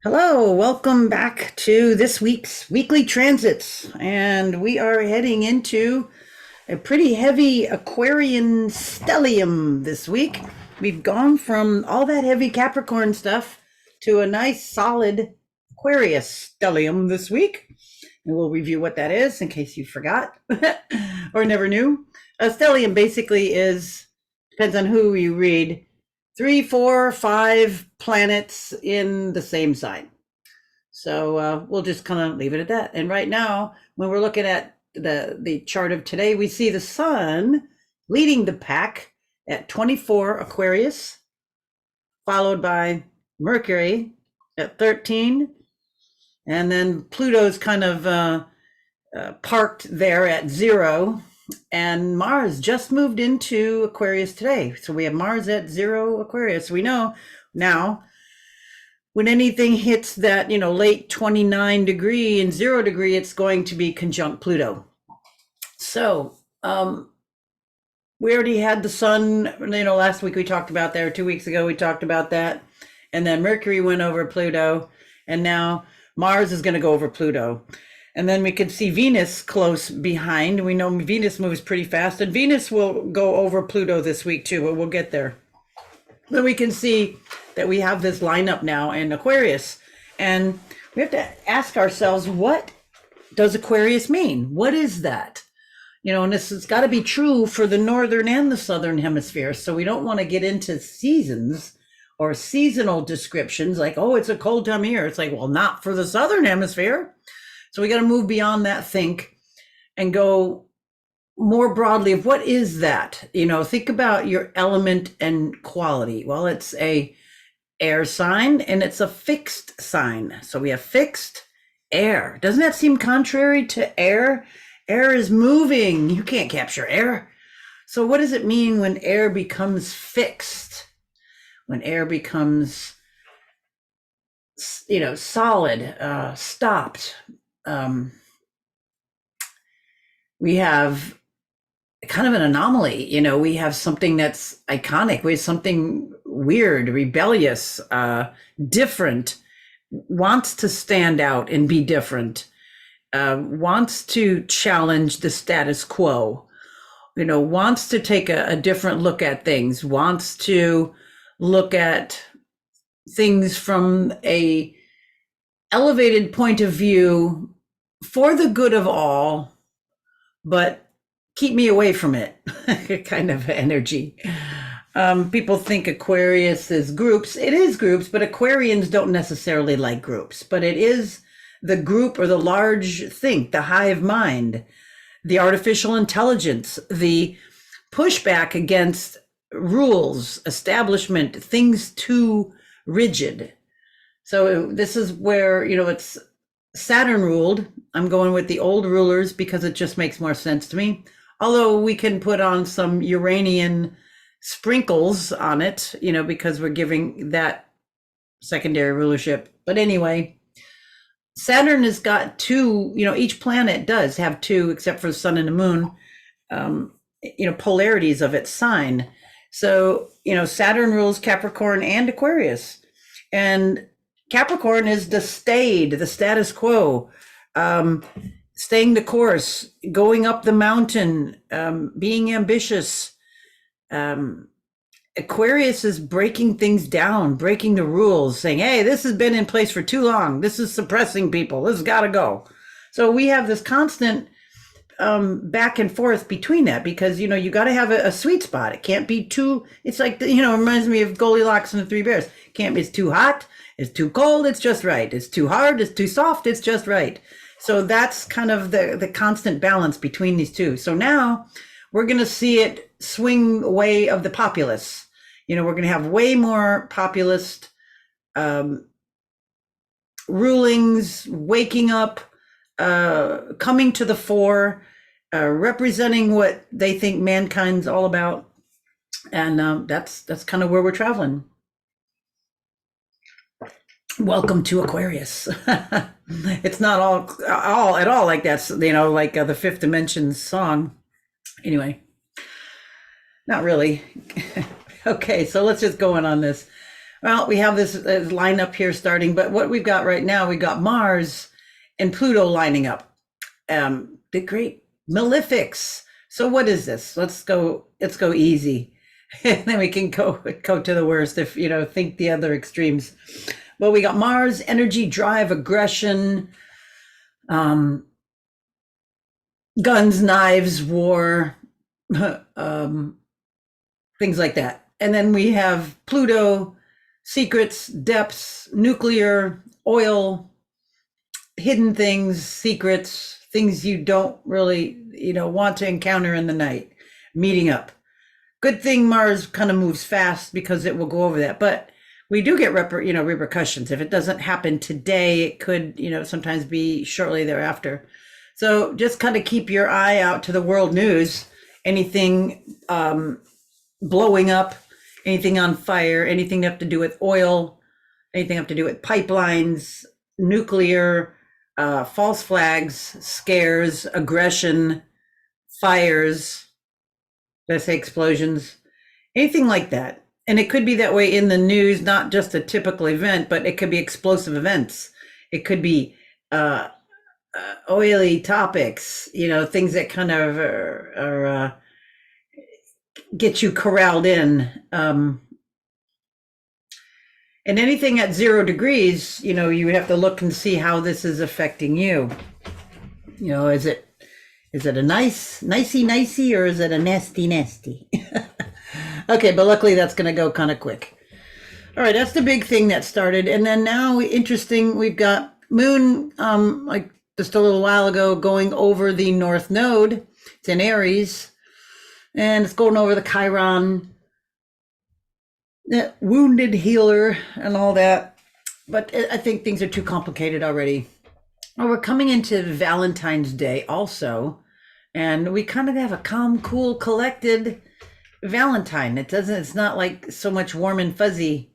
Hello, welcome back to this week's weekly transits. And we are heading into a pretty heavy Aquarian stellium this week. We've gone from all that heavy Capricorn stuff to a nice solid Aquarius stellium this week. And we'll review what that is in case you forgot or never knew. A stellium basically depends on who you read, 3, 4, 5 planets in the same sign. So we'll just kind of leave it at that. And right now, when we're looking at the chart of today, we see the sun leading the pack at 24 Aquarius, followed by Mercury at 13, and then Pluto's kind of parked there at 0. And Mars just moved into Aquarius today. So we have Mars at 0 Aquarius. We know now when anything hits that, late 29 degree and 0 degree, it's going to be conjunct Pluto. So we already had the sun, last week we talked about that, or 2 weeks ago we talked about that. And then Mercury went over Pluto, and now Mars is going to go over Pluto. And then we can see Venus close behind. We know Venus moves pretty fast, and Venus will go over Pluto this week too, but we'll get there. Then we can see that we have this lineup now in Aquarius. And we have to ask ourselves, what does Aquarius mean? What is that? And this has got to be true for the northern and the southern hemisphere. So we don't want to get into seasons or seasonal descriptions like, oh, it's a cold time of year. It's like, well, not for the southern hemisphere. So we got to move beyond that think and go more broadly of what is that? Think about your element and quality. Well, it's a air sign and it's a fixed sign. So we have fixed air. Doesn't that seem contrary to air? Air is moving. You can't capture air. So what does it mean when air becomes fixed? When air becomes, solid, stopped. We have kind of an anomaly. We have something that's iconic. We have something weird, rebellious, different, wants to stand out and be different, wants to challenge the status quo, wants to take a different look at things, wants to look at things from a elevated point of view for the good of all, but keep me away from it kind of energy. People think Aquarius is groups. It is groups, but Aquarians don't necessarily like groups. But it is the group or the large think, the hive mind, the artificial intelligence, the pushback against rules, establishment, things too rigid. So this is where, it's Saturn ruled. I'm going with the old rulers because it just makes more sense to me. Although we can put on some Uranian sprinkles on it, because we're giving that secondary rulership. But anyway, Saturn has got 2, each planet does have 2, except for the sun and the moon, polarities of its sign. So, Saturn rules Capricorn and Aquarius. And Capricorn is the status quo, staying the course, going up the mountain, being ambitious. Aquarius is breaking things down, breaking the rules, saying, hey, this has been in place for too long. This is suppressing people. This has got to go. So we have this constant back and forth between that because, you got to have a sweet spot. It can't be too, it's like, it reminds me of Goldilocks and the Three Bears. It's too hot. It's too cold. It's just right. It's too hard. It's too soft. It's just right. So that's kind of the constant balance between these two. So now we're going to see it swing way of the populous. We're going to have way more populist rulings, waking up, coming to the fore, representing what they think mankind's all about. And that's kind of where we're traveling. Welcome to Aquarius. It's not all at all like that's, like the Fifth Dimension song. Anyway, not really. Okay, so let's just go in on this. Well, we have this line up here starting, but what we've got right now, we got Mars and Pluto lining up. The great malefics. So what is this? Let's go easy. And then we can go to the worst if think the other extremes. Well, we got Mars, energy, drive, aggression, um, guns, knives, war, things like that. And then we have Pluto, secrets, depths, nuclear, oil, hidden things, secrets, things you don't really, want to encounter in the night, meeting up. Good thing Mars kind of moves fast because it will go over that. But we do get repercussions. If it doesn't happen today, it could, sometimes be shortly thereafter. So just kind of keep your eye out to the world news. Anything blowing up, anything on fire, anything to have to do with oil, anything have to do with pipelines, nuclear, false flags, scares, aggression, fires, did I say explosions, anything like that. And it could be that way in the news, not just a typical event, but it could be explosive events. It could be oily topics, things that kind of are get you corralled in. And anything at 0 degrees, you would have to look and see how this is affecting you. Is it a nicey, or is it a nasty? Okay, but luckily that's going to go kind of quick. All right, that's the big thing that started. And then now, interesting, we've got Moon, like just a little while ago, going over the North Node. It's in Aries, and it's going over the Chiron, the wounded healer, and all that. But I think things are too complicated already. Well, we're coming into Valentine's Day also, and we kind of have a calm, cool, collected Valentine. It's not like so much warm and fuzzy,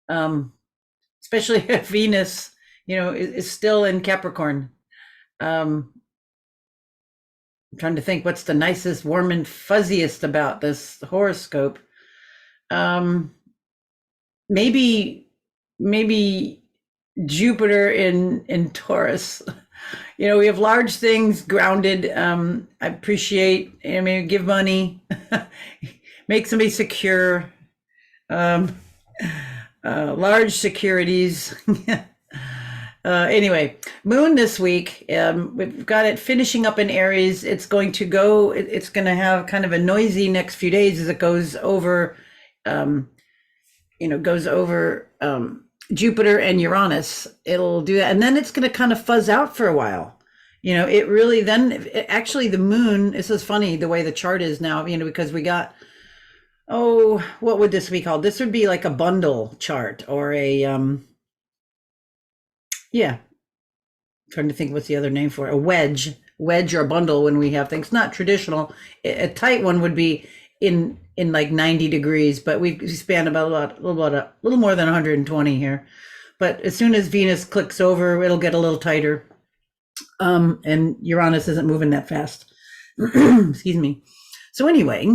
especially if Venus, is still in Capricorn. I'm trying to think what's the nicest, warm and fuzziest about this horoscope. Maybe Jupiter in Taurus. We have large things grounded. I appreciate, give money, make somebody secure, large securities. Anyway, Moon this week, we've got it finishing up in Aries. It's going to have kind of a noisy next few days as it goes over, Jupiter and Uranus. It'll do that. And then it's going to kind of fuzz out for a while. It really actually the moon, this is funny the way the chart is now, because we got, what would this be called? This would be like a bundle chart or a, I'm trying to think what's the other name for it. A wedge or a bundle when we have things. Not traditional. A tight one would be in like 90 degrees, but we span about a little more than 120 here. But as soon as Venus clicks over, it'll get a little tighter. And Uranus isn't moving that fast. Excuse me. So anyway,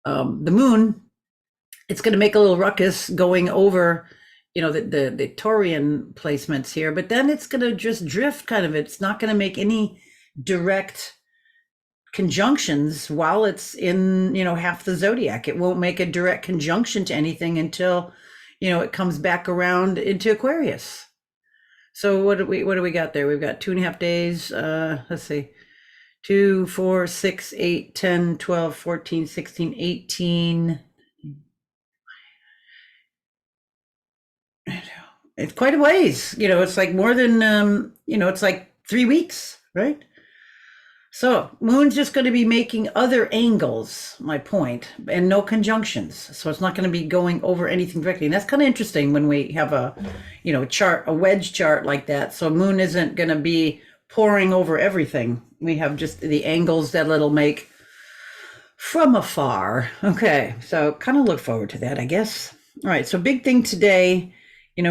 the moon, it's going to make a little ruckus going over, the Taurian placements here, but then it's going to just drift kind of. It's not going to make any direct conjunctions while it's in, half the zodiac. It won't make a direct conjunction to anything until, it comes back around into Aquarius. So what do we got there? We've got 2.5 days. Let's see. 2, 4, 6, 8, 10, 12, 14, 16, 18. It's quite a ways. It's like more than, it's like 3 weeks, right? So Moon's just going to be making other angles, my point, and no conjunctions. So it's not going to be going over anything directly. And that's kind of interesting when we have a chart, a wedge chart like that. So Moon isn't going to be pouring over everything. We have just the angles that it'll make from afar. Okay, so kind of look forward to that, I guess. All right, so big thing today, we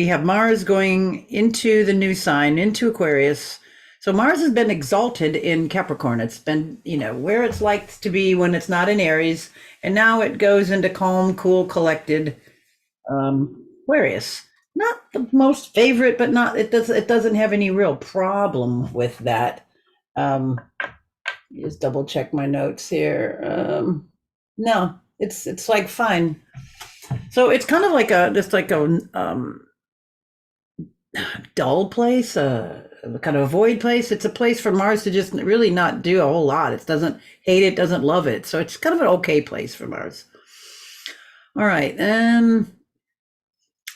have Mars going into the new sign, into Aquarius. So Mars has been exalted in Capricorn. It's been, where it's liked to be when it's not in Aries, and now it goes into calm, cool, collected Aquarius. Not the most favorite, but not it doesn't have any real problem with that. Um, just double check my notes here. No, it's like fine. So it's kind of like a dull place, kind of a void place. It's a place for Mars to just really not do a whole lot. It doesn't hate it, doesn't love it. So it's kind of an okay place for Mars. All right.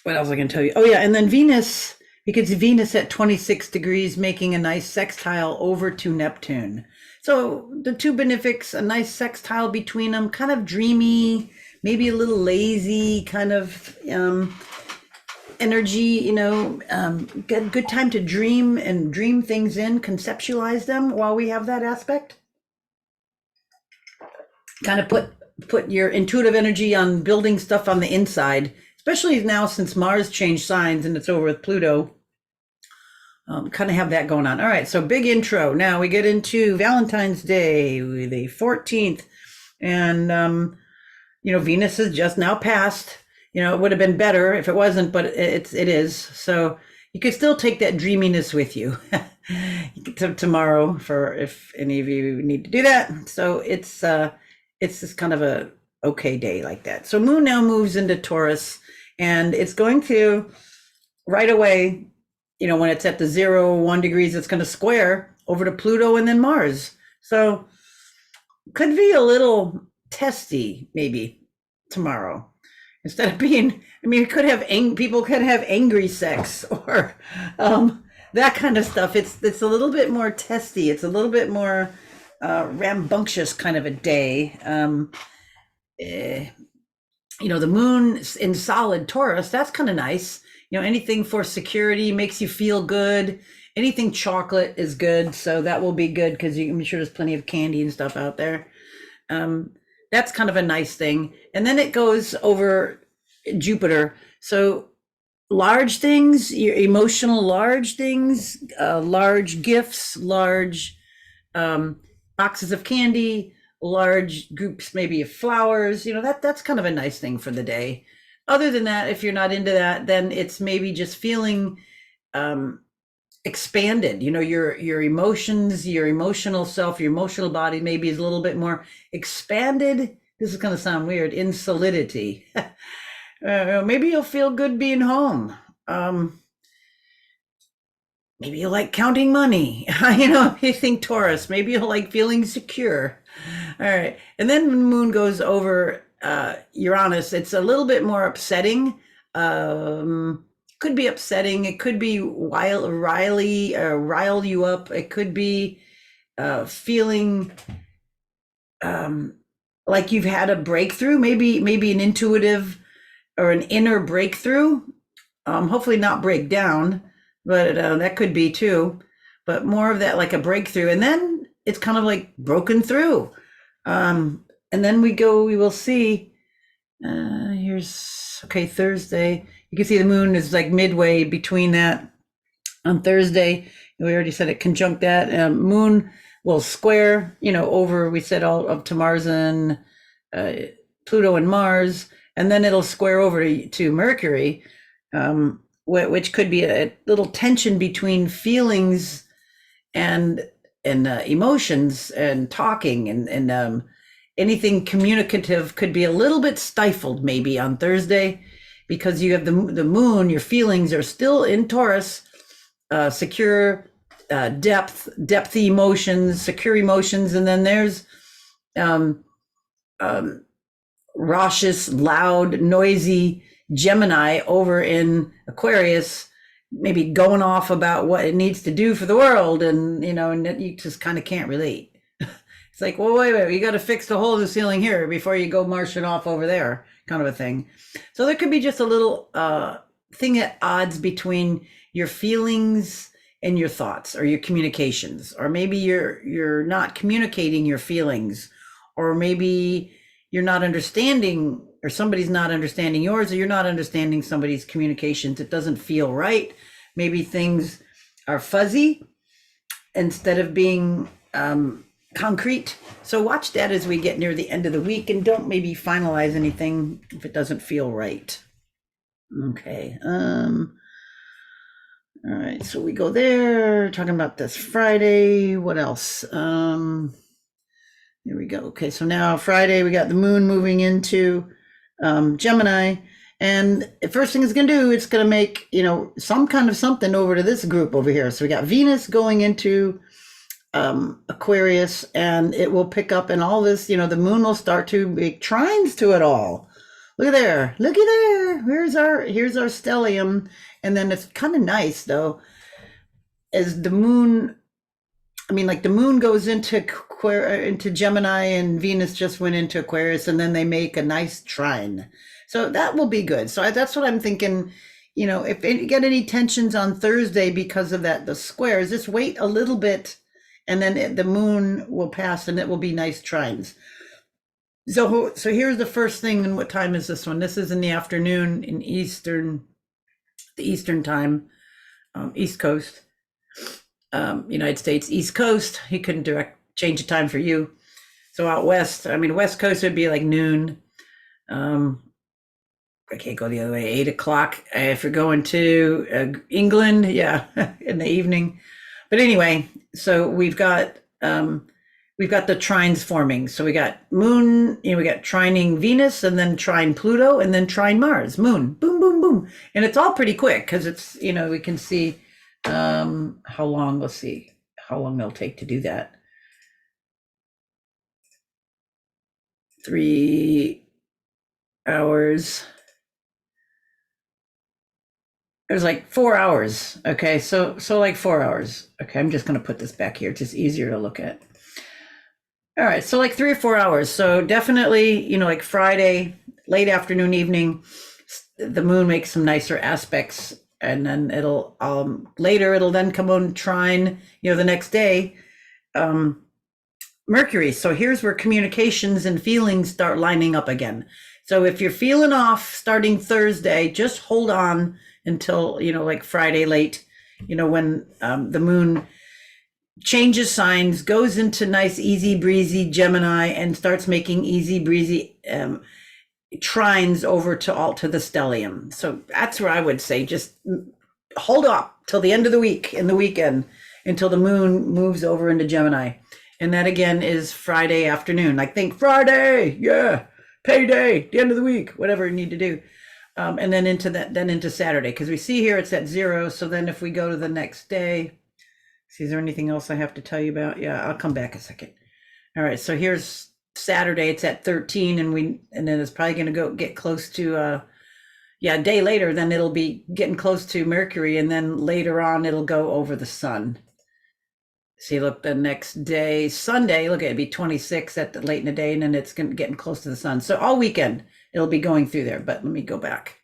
What else I can tell you? Oh yeah, and then Venus, because Venus at 26 degrees, making a nice sextile over to Neptune. So the two benefics, a nice sextile between them, kind of dreamy, maybe a little lazy, kind of energy, good time to dream and dream things in, conceptualize them while we have that aspect. Kind of put your intuitive energy on building stuff on the inside, especially now since Mars changed signs and it's over with Pluto. Kind of have that going on. All right, so big intro. Now we get into Valentine's Day, the 14th, and Venus is just now passed. It would have been better if it wasn't, but it is. So you could still take that dreaminess with you tomorrow for if any of you need to do that. So it's just kind of a okay day like that. So Moon now moves into Taurus, and it's going to right away, when it's at the 0, 1 degrees, it's going to square over to Pluto and then Mars. So could be a little testy maybe tomorrow. Instead of being, people could have angry sex or that kind of stuff. It's a little bit more testy. It's a little bit more rambunctious kind of a day. The moon in solid Taurus, that's kind of nice. Anything for security makes you feel good. Anything chocolate is good. So that will be good because I'm sure there's plenty of candy and stuff out there. That's kind of a nice thing. And then it goes over Jupiter. So large things, your emotional large things, large gifts, large boxes of candy, large groups maybe of flowers, that's kind of a nice thing for the day. Other than that, if you're not into that, then it's maybe just feeling expanded. Your emotions, your emotional self, your emotional body maybe is a little bit more expanded. This is going to sound weird, in solidity. Maybe you'll feel good being home. Maybe you like counting money. You think Taurus, maybe you'll like feeling secure. All right. And then when the moon goes over Uranus, it's a little bit more upsetting. Could be upsetting. It could be rile you up. It could be feeling like you've had a breakthrough, maybe an intuitive or an inner breakthrough. Hopefully not break down, but that could be too. But more of that, like a breakthrough, and then it's kind of like broken through. And then we will see, here's, okay, Thursday. You can see the moon is like midway between that on Thursday. We already said it conjunct that. Moon will square, over, we said all up to Mars and Pluto and Mars, and then it'll square over to Mercury, which could be a little tension between feelings and emotions and talking and anything communicative could be a little bit stifled maybe on Thursday because you have the moon, your feelings are still in Taurus, secure, depthy emotions, secure emotions. And then there's raucous, loud, noisy Gemini over in Aquarius, maybe going off about what it needs to do for the world. And, and you just kind of can't relate. It's like, well, wait, you got to fix the hole in the ceiling here before you go marching off over there, kind of a thing. So there could be just a little thing at odds between your feelings and your thoughts or your communications, or maybe you're not communicating your feelings, or maybe you're not understanding, or somebody's not understanding yours, or you're not understanding somebody's communications. It doesn't feel right. Maybe things are fuzzy. instead of being concrete. So watch that as we get near the end of the week, and don't maybe finalize anything if it doesn't feel right. Okay. All right, so we go there, talking about this Friday. What else? Here we go. Okay, so now Friday, we got the moon moving into Gemini. And the first thing it's going to do, it's going to make, some kind of something over to this group over here. So we got Venus going into Aquarius, and it will pick up, and all this, the moon will start to make trines to it all. Look at there. Looky there. Here's our stellium. And then it's kind of nice, though, as the moon, like the moon goes into Gemini, and Venus just went into Aquarius, and then they make a nice trine. So that will be good. So that's what I'm thinking. If you get any tensions on Thursday because of that, the squares, just wait a little bit, and then the moon will pass, and it will be nice trines. So here's the first thing. And what time is this one? This is in the afternoon in the Eastern time, East Coast, United States, East Coast. He couldn't change the time for you. So out west, West Coast would be like noon. I can't go the other way. 8 o'clock. If you're going to England, yeah, in the evening. But anyway, so we've got the trines forming. So we got moon, we got trining Venus, and then trine Pluto, and then trine Mars, moon, boom, boom, boom. And it's all pretty quick because it's, we can see how long, let's see how long it'll take to do that. 3 hours. It was like 4 hours. Okay, so like 4 hours. Okay, I'm just going to put this back here. It's just easier to look at. All right, so like 3 or 4 hours. So definitely, like Friday, late afternoon, evening, the moon makes some nicer aspects, and then it'll later it'll then come on trine, the next day, Mercury. So here's where communications and feelings start lining up again. So if you're feeling off starting Thursday, just hold on until, like Friday late, when the moon changes signs, goes into nice, easy breezy Gemini, and starts making easy breezy trines over to the stellium. So that's where I would say just hold up till the end of the week and the weekend until the moon moves over into Gemini. And that again is Friday afternoon. Like think Friday, yeah, payday, the end of the week, whatever you need to do. And then into Saturday, because we see here it's at 0. So then if we go to the next day, see, is there anything else I have to tell you about? Yeah, I'll come back a second. All right, so here's Saturday, it's at 13, and then it's probably going to get close to a day later, then it'll be getting close to Mercury, and then later on it'll go over the sun. See, look, the next day, Sunday, look, it'd be 26 at the late in the day, and then it's getting close to the sun. So all weekend it'll be going through there. But let me go back.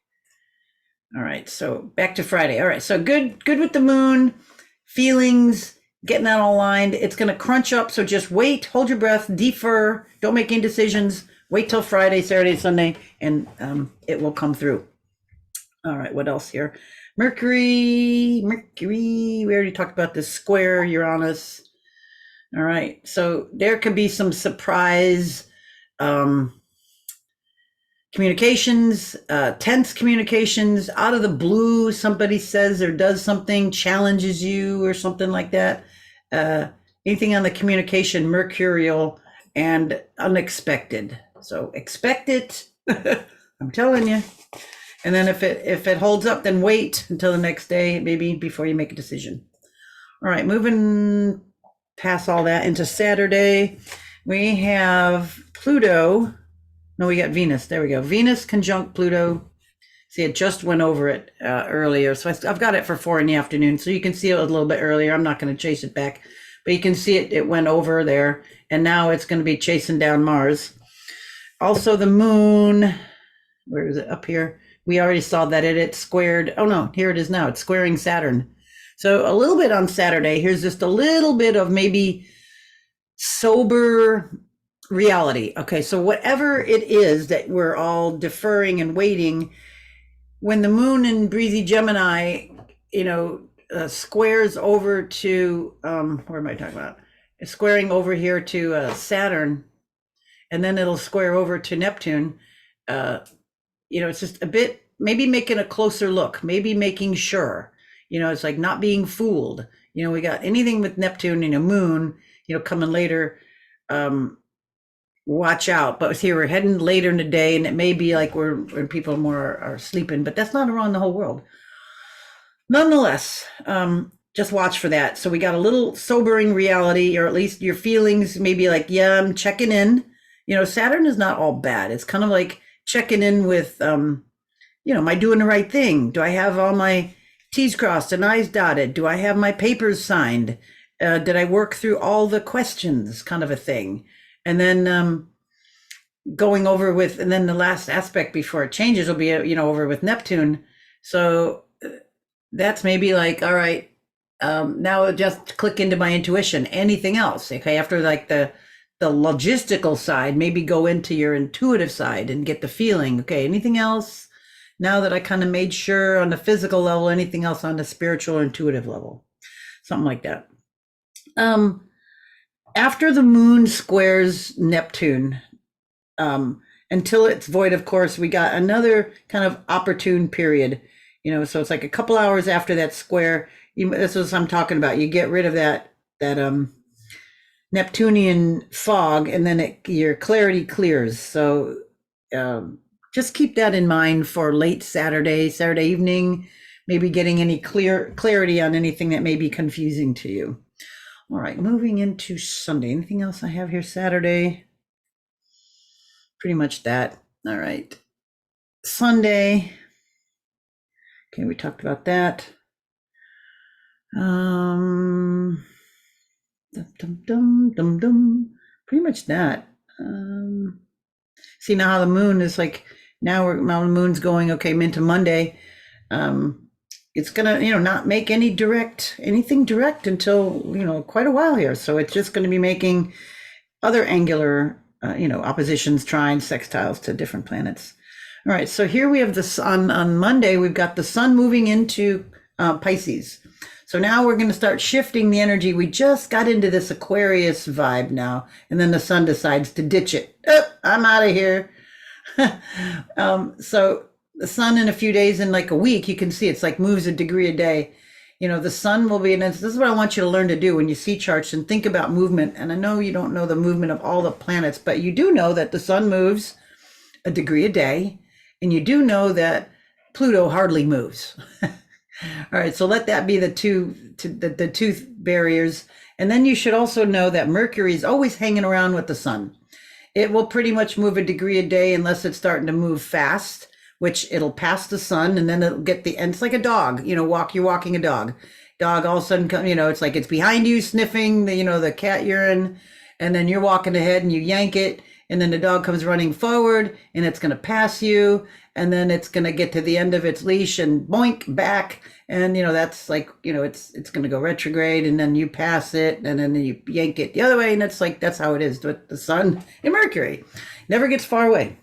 All right, so back to Friday. All right, so good with the moon, feelings, getting that all lined. It's going to crunch up, so just wait, hold your breath, defer, don't make any decisions. Wait till Friday, Saturday, Sunday, and it will come through. All right, what else here? Mercury, we already talked about this square Uranus. All right, so there could be some surprise communications, tense communications, out of the blue. Somebody says or does something, challenges you or something like that. Anything on the communication, mercurial and unexpected. So expect it. I'm telling you. And then if it holds up, then wait until the next day, maybe before you make a decision. All right, moving past all that into Saturday, we have Pluto. No, we got Venus. There we go. Venus conjunct Pluto. See, it just went over it earlier. So I've got it for 4 in the afternoon. So you can see it a little bit earlier. I'm not going to chase it back, but you can see it went over there. And now it's going to be chasing down Mars. Also the moon, where is it? Up here. We already saw that it squared. Oh no, here it is now. It's squaring Saturn. So a little bit on Saturday. Here's just a little bit of maybe sober reality. Okay, so whatever it is that we're all deferring and waiting, when the moon in breezy Gemini, squares over to, where am I talking about? It's squaring over here to Saturn, and then it'll square over to Neptune. It's just a bit, maybe making a closer look, maybe making sure, it's like not being fooled. We got anything with Neptune and a moon, coming later. Watch out. But here we're heading later in the day, and it may be like when people more are sleeping, but that's not around the whole world. Nonetheless, just watch for that. So we got a little sobering reality, or at least your feelings maybe like, yeah, I'm checking in. Saturn is not all bad. It's kind of like checking in with, am I doing the right thing? Do I have all my T's crossed and I's dotted? Do I have my papers signed? Did I work through all the questions, kind of a thing? And then going over with, and then the last aspect before it changes will be, over with Neptune. So that's maybe like, all right, now just click into my intuition. Anything else? Okay, after like the logistical side, maybe go into your intuitive side and get the feeling. Okay, anything else? Now that I kind of made sure on the physical level, anything else on the spiritual or intuitive level? Something like that. After the moon squares Neptune, until it's void, of course, we got another kind of opportune period. So it's like a couple hours after that square. This is what I'm talking about. You get rid of that Neptunian fog, and then your clarity clears. So just keep that in mind for late Saturday evening, maybe getting any clarity on anything that may be confusing to you. All right, moving into Sunday. Anything else I have here? Saturday, pretty much that. All right, Sunday. Okay, we talked about that. Pretty much that. See now how the moon is like, now the moon's going, okay, into Monday. It's gonna, not make anything direct until, quite a while here. So it's just going to be making other angular, oppositions, trines, sextiles to different planets. All right, so here we have the sun on Monday. We've got the sun moving into Pisces. So now we're going to start shifting the energy. We just got into this Aquarius vibe now, and then the sun decides to ditch it. Oh, I'm out of here. So the sun in a few days, in like a week, you can see it's like moves a degree a day. The sun will be, and this is what I want you to learn to do when you see charts and think about movement. And I know you don't know the movement of all the planets, but you do know that the sun moves a degree a day. And you do know that Pluto hardly moves. All right, so let that be the two barriers. And then you should also know that Mercury is always hanging around with the sun. It will pretty much move a degree a day unless it's starting to move fast, which it'll pass the sun, and then it'll get and it's like a dog, you're walking a dog. Dog all of a sudden come, it's like it's behind you sniffing the cat urine, and then you're walking ahead and you yank it. And then the dog comes running forward, and it's going to pass you, and then it's going to get to the end of its leash and boink back. And, that's like, it's going to go retrograde, and then you pass it, and then you yank it the other way. And that's how it is with the sun and Mercury. Never gets far away.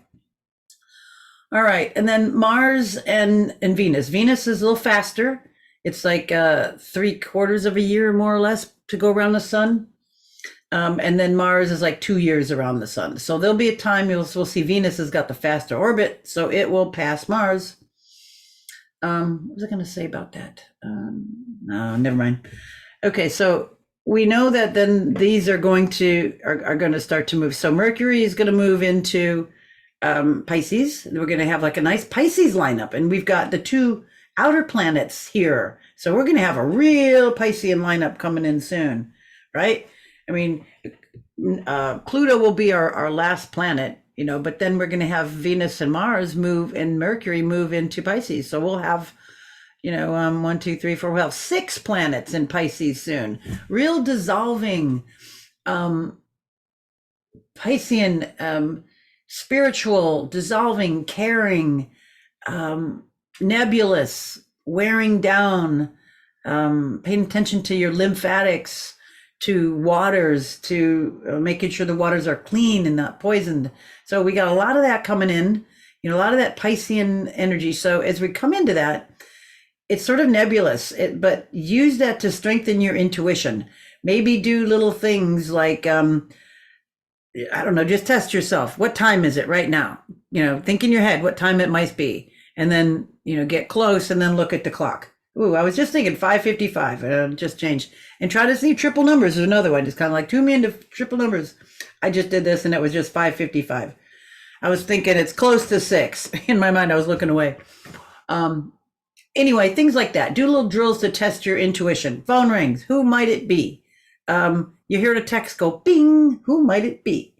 All right. And then Mars and Venus. Venus is a little faster. It's like 3/4 of a year, more or less, to go around the sun. And then Mars is like 2 years around the sun. So there'll be a time we'll see Venus has got the faster orbit, so it will pass Mars. What was I going to say about that? No, never mind. Okay, so we know that then these are going to start to move. So Mercury is going to move into Pisces. We're going to have like a nice Pisces lineup, and we've got the two outer planets here. So we're going to have a real Piscean lineup coming in soon, right? I mean, Pluto will be our last planet, but then we're going to have Venus and Mars move, and Mercury move into Pisces. So we'll have, 1, 2, 3, 4, we'll have 6 planets in Pisces soon. Real dissolving, Piscean, spiritual, dissolving, caring, nebulous, wearing down, paying attention to your lymphatics, to waters, to making sure the waters are clean and not poisoned. So we got a lot of that coming in, a lot of that Piscean energy. So as we come into that, it's sort of nebulous, but use that to strengthen your intuition. Maybe do little things like, I don't know, just test yourself. What time is it right now? Think in your head what time it might be. And then, get close and then look at the clock. Ooh, I was just thinking 5:55. Just changed. And try to see triple numbers is another one. Just kind of like tune me into triple numbers. I just did this and it was just 5:55. I was thinking it's close to 6. In my mind, I was looking away. Anyway, things like that. Do little drills to test your intuition. Phone rings. Who might it be? You hear the text go, bing. Who might it be?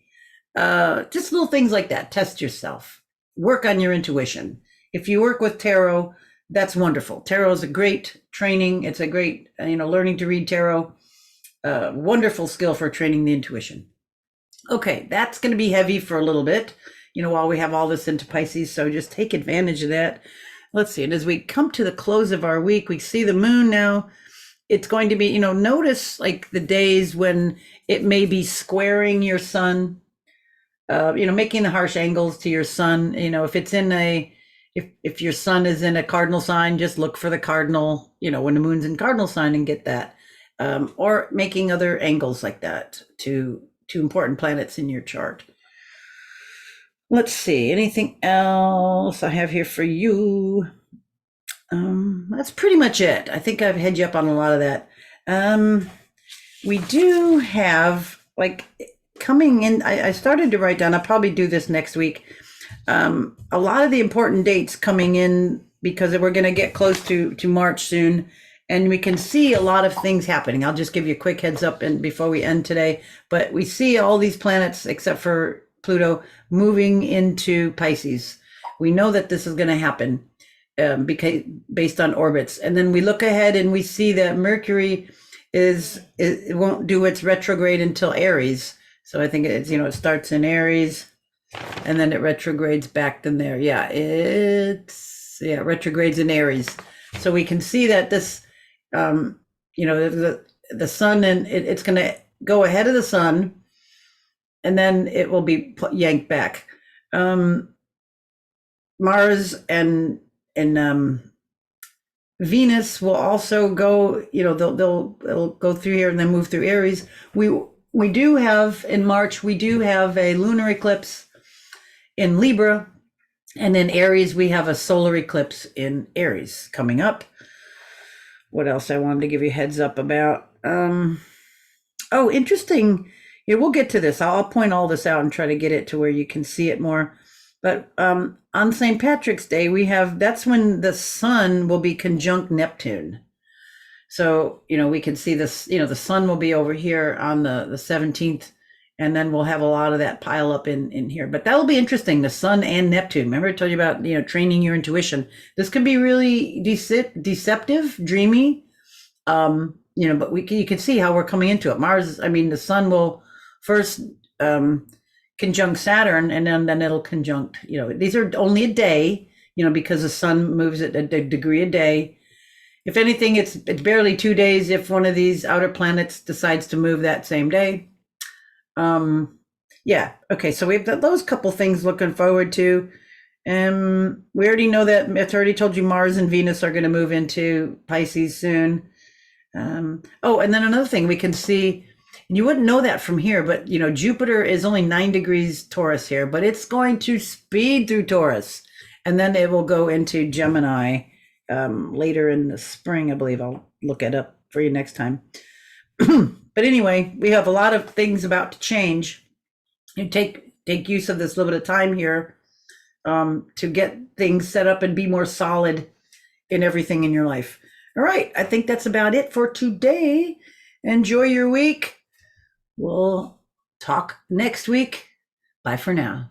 Just little things like that. Test yourself. Work on your intuition. If you work with tarot, that's wonderful. Tarot is a great training. It's a great, learning to read tarot. Wonderful skill for training the intuition. Okay, that's going to be heavy for a little bit, while we have all this into Pisces. So just take advantage of that. Let's see. And as we come to the close of our week, we see the moon now. It's going to be, notice like the days when it may be squaring your sun, making the harsh angles to your sun. If it's in if your sun is in a cardinal sign, just look for the cardinal, when the moon's in cardinal sign and get that. Or making other angles like that to important planets in your chart. Let's see, anything else I have here for you? That's pretty much it. I think I've had you up on a lot of that. We do have, like, coming in, I started to write down, I'll probably do this next week. A lot of the important dates coming in, because we're going to get close to March soon, and we can see a lot of things happening. I'll just give you a quick heads up and before we end today, but we see all these planets, except for Pluto, moving into Pisces. We know that this is going to happen because based on orbits. And then we look ahead and we see that Mercury it won't do its retrograde until Aries. So I think it's, it starts in Aries and then it retrogrades back then there. Yeah, retrogrades in Aries. So we can see that this, the sun, and it's going to go ahead of the sun, and then it will be yanked back. Mars and Venus will also go, they'll go through here and then move through Aries. We do have in March, we do have a lunar eclipse in Libra, and in Aries we have a solar eclipse in Aries coming up. What else I wanted to give you a heads up about? Oh, interesting. Yeah, we'll get to this. I'll point all this out and try to get it to where you can see it more. But on St. Patrick's Day, that's when the sun will be conjunct Neptune. So, we can see this, the sun will be over here on the 17th, and then we'll have a lot of that pile up in here. But that'll be interesting, the sun and Neptune. Remember I told you about, training your intuition. This can be really deceptive, dreamy, but you can see how we're coming into it. The sun will first conjunct Saturn, and then it'll conjunct, these are only a day, because the sun moves at a degree a day. If anything, it's barely 2 days if one of these outer planets decides to move that same day. Yeah, okay, so we've got those couple things looking forward to. We already know that, it's already told you Mars and Venus are going to move into Pisces soon. Oh, and then another thing we can see, and you wouldn't know that from here, but Jupiter is only 9 degrees Taurus here, but it's going to speed through Taurus, and then it will go into Gemini later in the spring, I believe. I'll look it up for you next time. But anyway, we have a lot of things about to change. You take use of this little bit of time here to get things set up and be more solid in everything in your life. All right, I think that's about it for today. Enjoy your week. We'll talk next week. Bye for now.